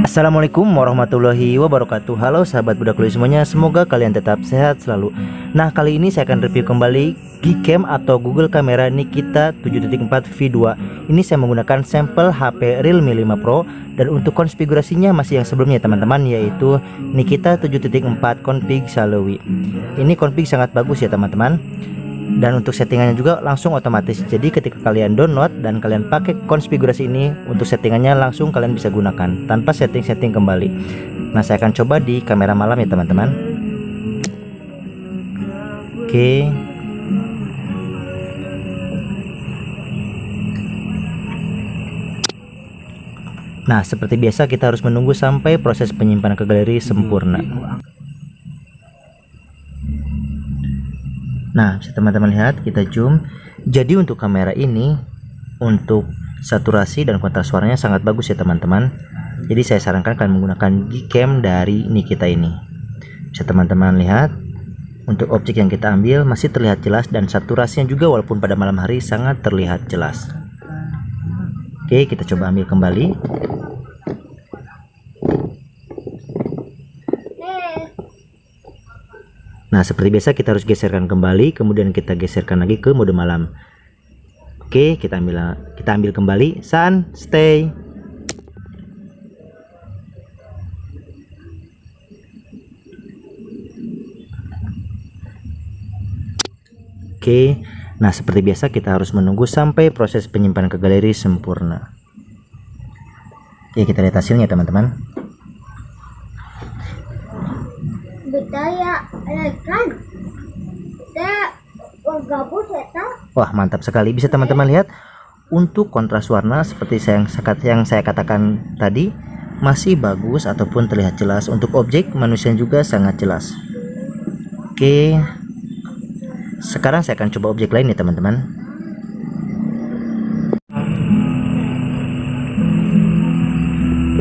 Assalamualaikum warahmatullahi wabarakatuh. Halo sahabat Budak Lui semuanya, semoga kalian tetap sehat selalu. Nah, kali ini saya akan review kembali Gcam atau Google Kamera Nikita 7.4 V2. Ini saya menggunakan sampel HP Realme 5 Pro, dan untuk konfigurasinya masih yang sebelumnya teman-teman, yaitu Nikita 7.4 config Salowi. Ini config sangat bagus ya teman-teman. Dan untuk settingannya juga langsung otomatis. Jadi ketika kalian download dan kalian pakai konfigurasi ini, untuk settingannya langsung kalian bisa gunakan tanpa setting-setting kembali. Nah, saya akan coba di kamera malam ya teman-teman. Oke. Nah, seperti biasa kita harus menunggu sampai proses penyimpanan ke galeri sempurna. Nah, bisa teman-teman lihat, kita zoom. Jadi untuk kamera ini, untuk saturasi dan kontras suaranya sangat bagus ya teman-teman. Jadi saya sarankan kalian menggunakan Gcam dari Nikita ini. Bisa teman-teman lihat, untuk objek yang kita ambil masih terlihat jelas, dan saturasinya juga walaupun pada malam hari sangat terlihat jelas. Oke, kita coba ambil kembali. Nah, seperti biasa kita harus geserkan kembali, kemudian kita geserkan lagi ke mode malam. Oke, kita ambil kembali. Sun, stay. Oke. Nah, seperti biasa kita harus menunggu sampai proses penyimpanan ke galeri sempurna. Oke, kita lihat hasilnya teman-teman. Wah, mantap sekali. Bisa teman-teman lihat, untuk kontras warna seperti yang saya katakan tadi, masih bagus ataupun terlihat jelas. Untuk objek manusia juga sangat jelas. Oke, sekarang saya akan coba objek lain nih teman-teman.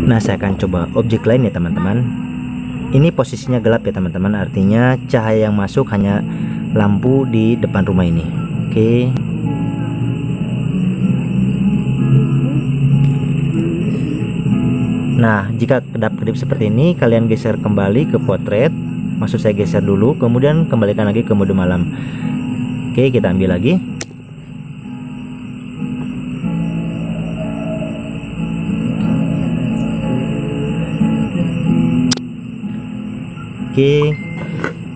Nah, saya akan coba objek lain ya teman-teman. Ini posisinya gelap ya teman-teman, artinya cahaya yang masuk hanya lampu di depan rumah ini. Oke. Nah, jika kedap-kedip seperti ini, kalian geser kembali ke potret. Maksud saya geser dulu, kemudian kembalikan lagi ke mode malam. Oke, kita ambil lagi. Oke,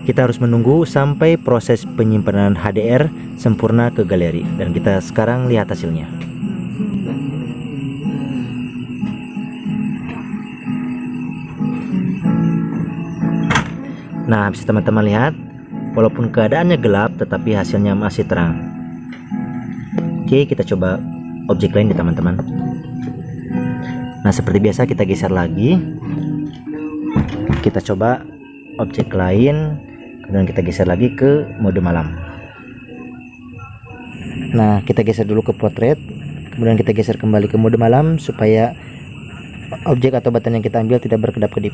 kita harus menunggu sampai proses penyimpanan HDR sempurna ke galeri, dan kita sekarang lihat hasilnya. Nah, bisa teman-teman lihat, walaupun keadaannya gelap tetapi hasilnya masih terang. Oke, kita coba objek lain ya teman-teman. Nah, seperti biasa kita geser lagi. Kita coba objek lain, kemudian kita geser lagi ke mode malam. Nah, kita geser dulu ke potret, kemudian kita geser kembali ke mode malam supaya objek atau batan yang kita ambil tidak berkedap-kedip.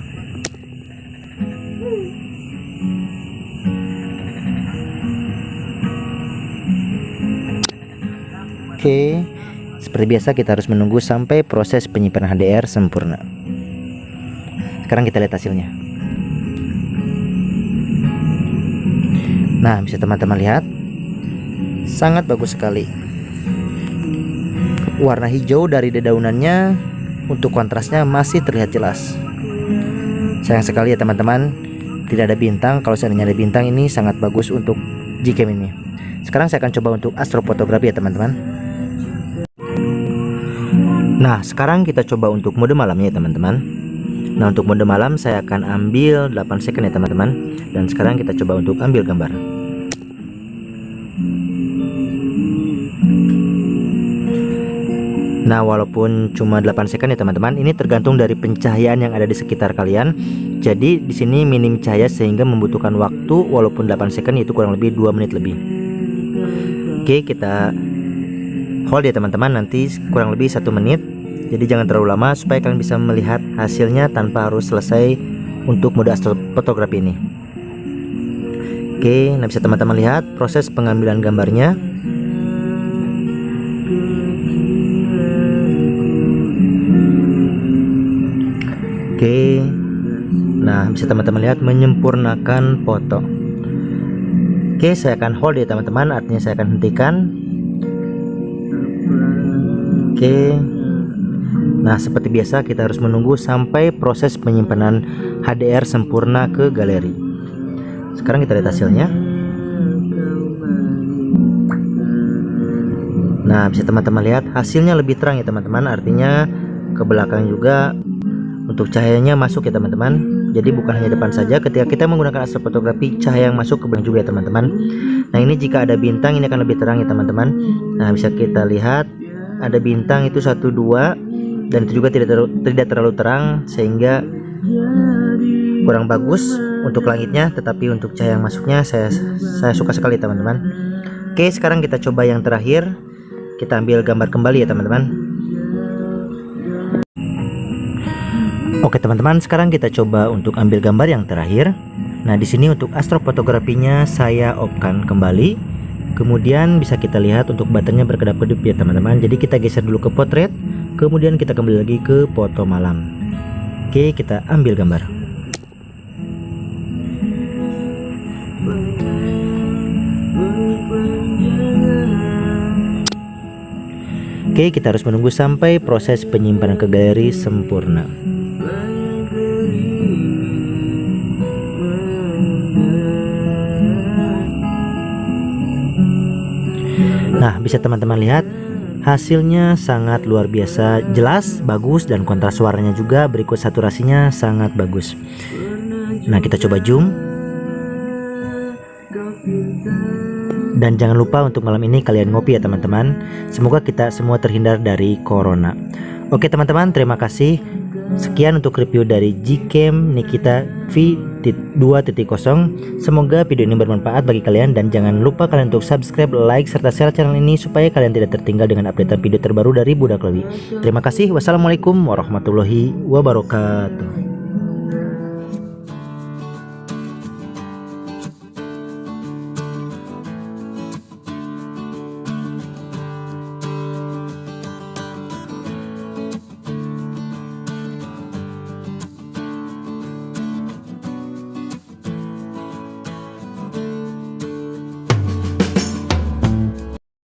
Oke, seperti biasa kita harus menunggu sampai proses penyimpanan HDR sempurna. Sekarang kita lihat hasilnya. Nah, bisa teman-teman lihat, sangat bagus sekali. Warna hijau dari dedaunannya, untuk kontrasnya masih terlihat jelas. Sayang sekali ya teman-teman, tidak ada bintang. Kalau seandainya ada bintang, ini sangat bagus untuk Gcam ini. Sekarang saya akan coba untuk astrofotografi ya teman-teman. Nah, sekarang kita coba untuk mode malamnya ya teman-teman. Nah, untuk mode malam saya akan ambil 8 second ya teman-teman. Dan sekarang kita coba untuk ambil gambar. Nah, walaupun cuma 8 second ya teman-teman, ini tergantung dari pencahayaan yang ada di sekitar kalian. Jadi di sini minim cahaya sehingga membutuhkan waktu, walaupun 8 second itu kurang lebih 2 menit lebih. Oke, kita hold ya teman-teman, nanti kurang lebih 1 menit. Jadi jangan terlalu lama supaya kalian bisa melihat hasilnya tanpa harus selesai untuk mode astrofotografi ini. Oke, nah bisa teman-teman lihat proses pengambilan gambarnya. Oke. Nah, bisa teman-teman lihat menyempurnakan foto. Oke, saya akan hold ya teman-teman, artinya saya akan hentikan. Oke. Nah, seperti biasa kita harus menunggu sampai proses penyimpanan HDR sempurna ke galeri. Sekarang kita lihat hasilnya. Nah, bisa teman-teman lihat hasilnya lebih terang ya teman-teman, artinya ke belakang juga untuk cahayanya masuk ya teman-teman. Jadi bukan hanya depan saja, ketika kita menggunakan astrofotografi cahaya yang masuk ke belakang juga ya teman-teman. Nah, ini jika ada bintang ini akan lebih terang ya teman-teman. Nah, bisa kita lihat ada bintang itu 1, 2, dan itu juga tidak terlalu terang sehingga kurang bagus untuk langitnya, tetapi untuk cahaya yang masuknya saya suka sekali teman-teman. Oke, sekarang kita coba yang terakhir. Kita ambil gambar kembali ya teman-teman. Oke teman-teman, sekarang kita coba untuk ambil gambar yang terakhir. Nah, di sini untuk astrofotografinya saya off-kan kembali. Kemudian bisa kita lihat untuk buttonnya berkedap-kedip ya teman-teman. Jadi kita geser dulu ke potret, kemudian kita kembali lagi ke foto malam. Oke, kita ambil gambar. Oke, kita harus menunggu sampai proses penyimpanan ke galeri sempurna. Nah, bisa teman-teman lihat hasilnya sangat luar biasa, jelas, bagus, dan kontras warnanya juga berikut saturasinya sangat bagus. Nah, kita coba zoom. Dan jangan lupa untuk malam ini kalian ngopi ya teman-teman. Semoga kita semua terhindar dari corona. Oke teman-teman, terima kasih. Sekian untuk review dari Gcam Nikita V2.0. Semoga video ini bermanfaat bagi kalian, dan jangan lupa kalian untuk subscribe, like, serta share channel ini supaya kalian tidak tertinggal dengan update video terbaru dari Budak Lowi. Terima kasih. Wassalamualaikum warahmatullahi wabarakatuh.